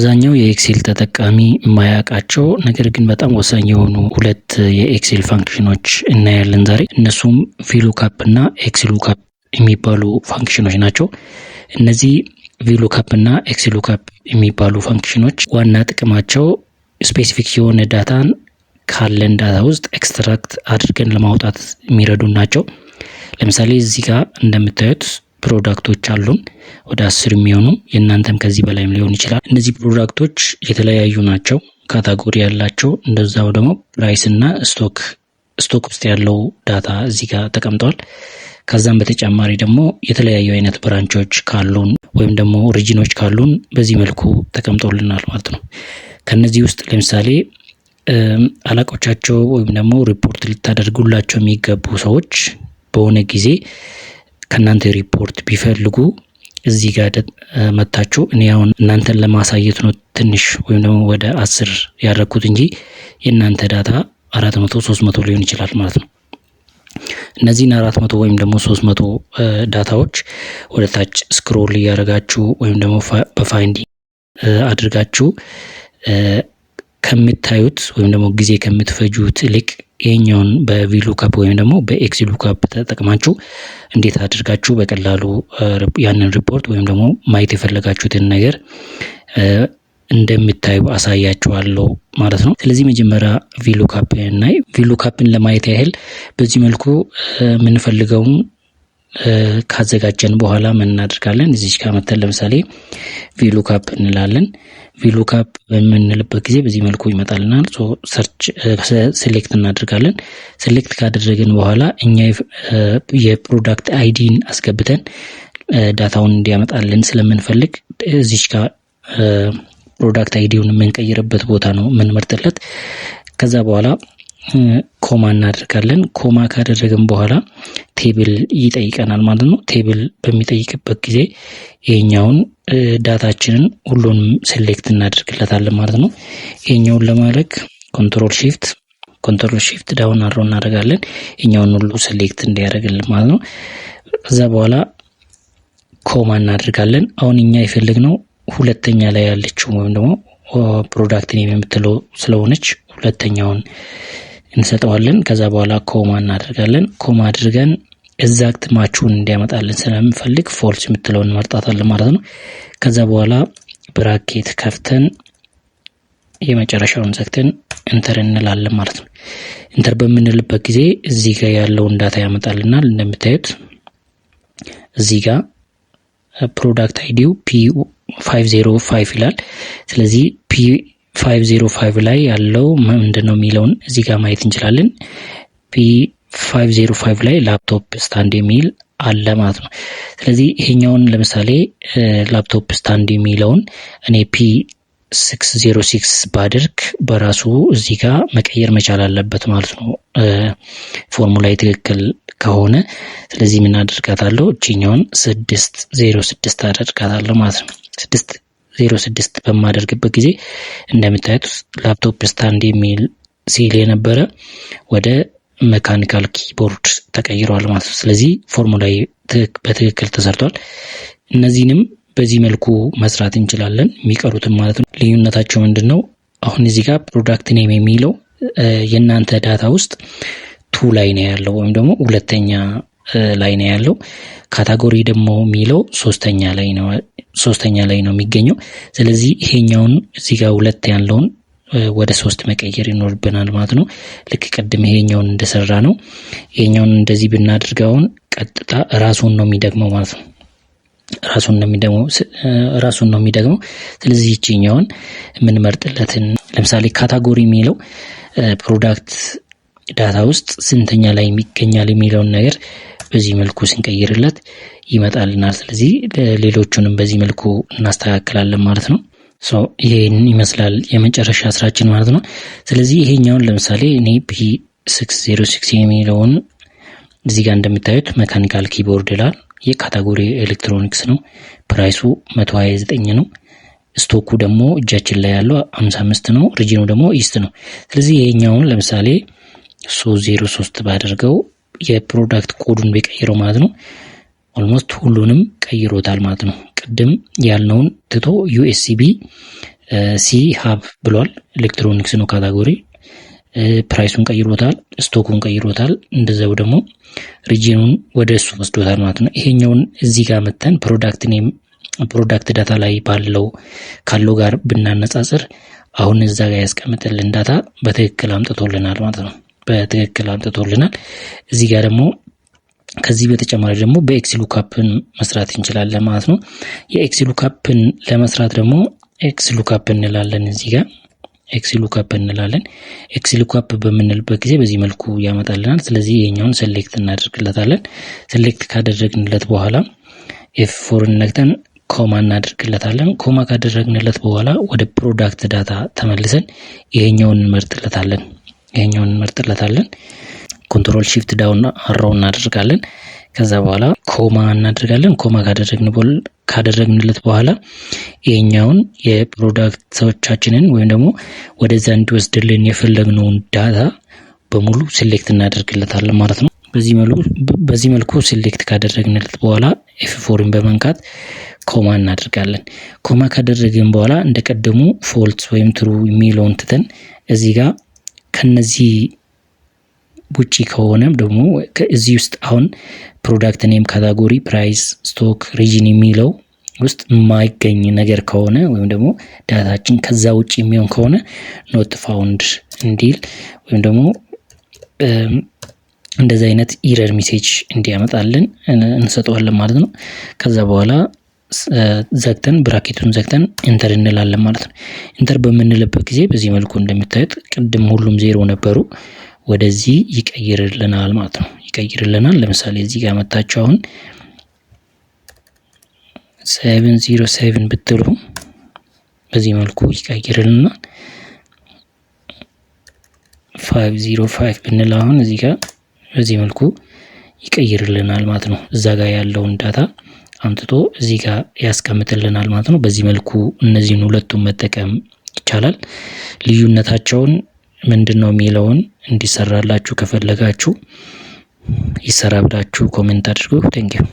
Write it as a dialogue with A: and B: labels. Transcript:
A: አብዛኛው የኤክሴል ተጠቃሚ የማያውቃቸው ነገር ግን በጣም ወሳኝ የሆኑ ሁለት የኤክሴል ፋንክሽኖች እናያለን ዛሬ። እነሱም ቪሉካፕ እና ኤክስሉካፕ የሚባሉ ፋንክሽኖች ናቸው። እነዚህ ቪሉካፕ እና ኤክስሉካፕ የሚባሉ ፋንክሽኖች ዋና ጥቅማቸው ስፔሲፊክ የሆነ ዳታን ካለን ዳታ ውስጥ ኤክስትራክት አድርገን ለማውጣት የሚረዱ ናቸው። ለምሳሌ እዚህ ጋር እንደምታዩት ፕሮዳክቶች አሉን ወደ 10 የሚሆኑ፣ የእናንተም ከዚህ በላይም ሊሆን ይችላል። እነዚህ ፕሮዳክቶች የተለያዩ ናቸው፣ ካታጎሪ ያላቸው። እንደዛው ደግሞ ፕራይስ እና ስቶክ ውስጥ ያለው ዳታ እዚህ ጋር ተቀምጠዋል። ከዛም በተጨማሪ ደግሞ የተለያዩ አይነት ብራንቾች ካሉን ወይም ደግሞ ኦሪጂኖች ካሉን በዚህ መልኩ ተቀምጠውልናል ማለት ነው። ከነዚህ ውስጥ ለምሳሌ አለቆቻቸው ወይም ደግሞ ሪፖርት ልታደርጉላቸው የሚገቡ ሰዎች በሆነ ጊዜ ከናንተ ሪፖርት ቢፈልጉ እዚህ ጋር መጣችሁ። እኔ አሁን እናንተን ለማሳየት ነው ትንሽ ወይም ደግሞ ወደ 10 ያደረኩት እንጂ የእናንተ ዳታ 400 300 ሊሆን ይችላል ማለት ነው። እነዚህን 400 ወይም ደግሞ 300 ዳታዎች ወደ ታች ስክሮል እያደረጋችሁ ወይም ደግሞ በፋይንዲንግ አድርጋችሁ ከምታዩት ወይም ደግሞ ጊዜ ከምትፈጁት ይልቅ ይሄኛውን በቪሉካፕ ወይም ደግሞ በኤክስሉካፕ ተጠቅማችሁ እንዴት አድርጋችሁ በቀላሉ ያንን ሪፖርት ወይም ደግሞ ማየት የፈለጋችሁትን ነገር እንደምታዩ አሳያችኋለሁ ማለት ነው። ስለዚህ መጀመሪያ ቪሉካፕን ለማየት ያህል በዚህ መልኩ የምንፈልገውን ካዘጋጀን በኋላ ምን እናደርጋለን? እዚህ ጋር መተን ለምሳሌ ቪሉካፕ እንላለን። ቪሉካፕ በምንልበት ጊዜ በዚህ መልኩ ይመጣልናል። ሰርች ሴሌክት እናደርጋለን። ሴሌክት ካደረግን በኋላ እኛ የፕሮዳክት አይዲን አስገብተን ዳታውን እንዲያመጣልን ስለምንፈልግ እዚህ ጋር ፕሮዳክት አይዲውን የምንቀይርበት ቦታ ነው የምንመርጥለት። ከዛ በኋላ ኮማ እናደርጋለን። ኮማ ካደረግን በኋላ ቴብል ይጠይቀናል ማለት ነው። ቴብል በሚጠይቅበት ጊዜ ይሄኛውን ዳታችንን ሁሉንም ሴሌክት እናደርግለታለን ማለት ነው። ይሄኛውን ለማድረግ ኮንትሮል ሺፍት ዳውን አሮ እናደርጋለን። ይሄኛውን ሁሉ ሴሌክት እንዲያደርግልን ማለት ነው። ከዛ በኋላ ኮማ እናደርጋለን። አሁን እኛ የፈለግነው ሁለተኛ ላይ ያለችው ወይም ደግሞ ፕሮዳክት ኔም የምትለው ስለሆነች ሁለተኛውን እንሰጠዋለን። ከዛ በኋላ ኮማ እናደርጋለን። ኮማ አድርገን ኤግዛክት ማቹን እንዲያመጣልን ስለምንፈልግ ፎልስ የምትለውን እንመርጣታለን ማለት ነው። ከዛ በኋላ ብራኬት ከፍተን የመጨረሻውን ዘግተን ኢንተር እንላለን ማለት ነው። ኢንተር በምንልበት ጊዜ እዚህ ጋር ያለውን ዳታ ያመጣልናል። እንደምታዩት እዚህ ጋር ፕሮዳክት አይዲው P505 ይላል። ስለዚህ P505 ላይ ያለው ምንድነው የሚለውን እዚህ ጋር ማየት እንችላለን። P505 ላይ ላፕቶፕ ስታንድ የሚል አለ ማለት ነው። ስለዚህ ይሄኛውን ለምሳሌ ላፕቶፕ ስታንድ የሚለውን እኔ P606 ባድርግ በራሱ እዚህ ጋር መቀየር መቻል አለበት ማለት ነው፣ ፎርሙላ ትክክል ከሆነ። ስለዚህ ምን አደርጋታለሁ? እቺኛውን 606 አደርጋታለሁ ማለት ነው። 606 በማደርግበት ጊዜ እንደምታዩት ላፕቶፕ ስታንድ የሚል ሲል የነበረ ወደ ሜካኒካል ኪቦርድ ተቀይሯል ማለት ነው። ስለዚህ ፎርሙላ በትክክል ተሰርቷል። እነዚህንም በዚህ መልኩ መስራት እንችላለን፣ የሚቀሩትን ማለት ነው። ልዩነታቸው ምንድነው? አሁን እዚህ ጋር ፕሮዳክት ኔም የሚለው የእናንተ ዳታ ውስጥ 2 ላይ ነው ያለው ወይም ደግሞ ሁለተኛ ላይ ነው ያለው። ካታጎሪ ደግሞ የሚለው ሶስተኛ ላይ ነው የሚገኘው። ስለዚህ ይሄኛውን እዚህ ጋር 2 ያለውን ወደ 3 መቀየር ይኖርብናል ማለት ነው። ልክ ቅድም ይሄኛውን እንደሰራ ነው። ይሄኛውን እንደዚህ ብናደርገውን ቀጥታ ራሱን ነው የሚደግመው ማለት ነው። ራሱን ነው የሚደግመው። ስለዚህ እቺኛውን የምንመርጥለትን ለምሳሌ ካታጎሪ የሚለው ፕሮዳክት ዳታ ውስጥ ስንተኛ ላይ የሚገኛል የሚለውን ነገር በዚህ መልኩ ስንቀይርለት ይመጣልናል። ስለዚህ ሌሎቹንም በዚህ መልኩ እናስተካክላለን ማለት ነው። ይሄን ይመስላል የመጨረሻ ስራችን ማለት ነው። ስለዚህ ይሄኛውን ለምሳሌ እኔ P606 የሚለውን እዚህ ጋር እንደምታዩት ሜካኒካል ኪቦርድ ይላል። የካታጎሪ ኤሌክትሮኒክስ ነው። ፕራይሱ 129 ነው። ስቶኩ ደግሞ እጃችን ላይ ያለው 55 ነው። ሪጂኑ ደግሞ ኢስት ነው። ስለዚህ ይሄኛውን ለምሳሌ 303 ባደርገው የፕሮዳክት ኮዱን ቢቀይረው ማለት ነው ኦልሞስት ሁሉንም ቀይሮታል ማለት ነው። ቅድም ያልነውን ትቶ ዩኤስቢ ሲ ሀብ ብሏል። ኤሌክትሮኒክስ ነው ካታጎሪ። ፕራይሱን ቀይሮታል፣ ስቶኩን ቀይሮታል። እንደዛው ደግሞ ሪጂኑን ወደ እሱ ወስዶታል ማለት ነው። ይሄኛውን እዚህ ጋር መተን ፕሮዳክት ዳታ ላይ ካለው ጋር ብናነጻጽር አሁን እዛ ጋር ያስቀምጥልን ዳታ በትክክል አምጥቶልናል ማለት ነው። በትክክል አምጥቶልናል። እዚህ ጋር ደግሞ ከዚህ በተጨማሪ ደግሞ በኤክስ ሉክአፕን መስራት እንችላለን ማለት ነው። የኤክስ ሉክአፕን ለመስራት ደግሞ ኤክስ ሉክአፕ እንላለን። እዚህ ጋር ኤክስ ሉክአፕ እንላለን። ኤክስ ሉክአፕ በምንልበት ጊዜ በዚህ መልኩ ያመጣልናል። ስለዚህ ይሄኛውን ሴሌክት እናደርግለታለን። ሴሌክት ካደረግንለት በኋላ F4 ነክተን ኮማ እናደርግለታለን። ኮማ ካደረግንለት በኋላ ወደ ፕሮዳክት ዳታ ተመልሰን ይሄኛውን እንመርጥለታለን። ኮንትሮል ሺፍት ዳውን አራው እናደርጋለን። ከዛ በኋላ ኮማ እናደርጋለን። ኮማ ካደረግንለት በኋላ ይሄኛውን የፕሮዳክቶቻችንን ወይም ደግሞ ወደዛ እንዲወስድልን የፈለግነውን ዳታ በሙሉ ሴሌክት እናደርግለታለን ማለት ነው። በዚህ መልኩ ሴሌክት ካደረግንለት በኋላ F4ን በመንካት ኮማ እናደርጋለን። ኮማ ካደረግን በኋላ እንደቀደሙ ፎልስ ወይም ትሩ የሚለውን ትተን እዚህ ጋር ከነዚህ ውጪ ከሆነ ደግሞ እዚህ ውስጥ አሁን ፕሮዳክት ኔም፣ ካታጎሪ፣ ፕራይስ፣ ስቶክ፣ ሪጅን የሚለው ውስጥ የማይገኝ ነገር ከሆነ ወይም ደግሞ ዳታችን ከዛ ውጪ የሚሆን ከሆነ ኖት ፋውንድ እንዲል ወይም ደግሞ እንደዚህ አይነት ኢረር ሜሴጅ እንዲያመጣልን እንሰጠዋለን ማለት ነው። ከዛ በኋላ ብራኬቱን ዘግተን ኢንተር እንላለን ማለት ነው። ኢንተር በምንልበት ጊዜ በዚህ መልኩ እንደምታዩት ቅድም ሁሉም ዜሮ ነበሩ፣ ወደዚህ ይቀይርልናል ማለት ነው። ለምሳሌ እዚህ ጋር መጣችሁ አሁን 707 ብትሉ በዚህ መልኩ ይቀይርልናል። 505 ብንል አሁን እዚህ ጋር በዚህ መልኩ ይቀይርልናል ማለት ነው። እዛ ጋር ያለውን ዳታ አምጥቶ እዚህ ጋር ያስቀምጥልናል ማለት ነው። በዚህ መልኩ እነዚህን ሁለቱን መጠቀም ይቻላል። ልዩነታቸውን ምንድነው የሚለውን እንዲሰራላችሁ ከፈለጋችሁ ይሰራ ብላችሁ ኮሜንት አድርጉ። ቴንኪው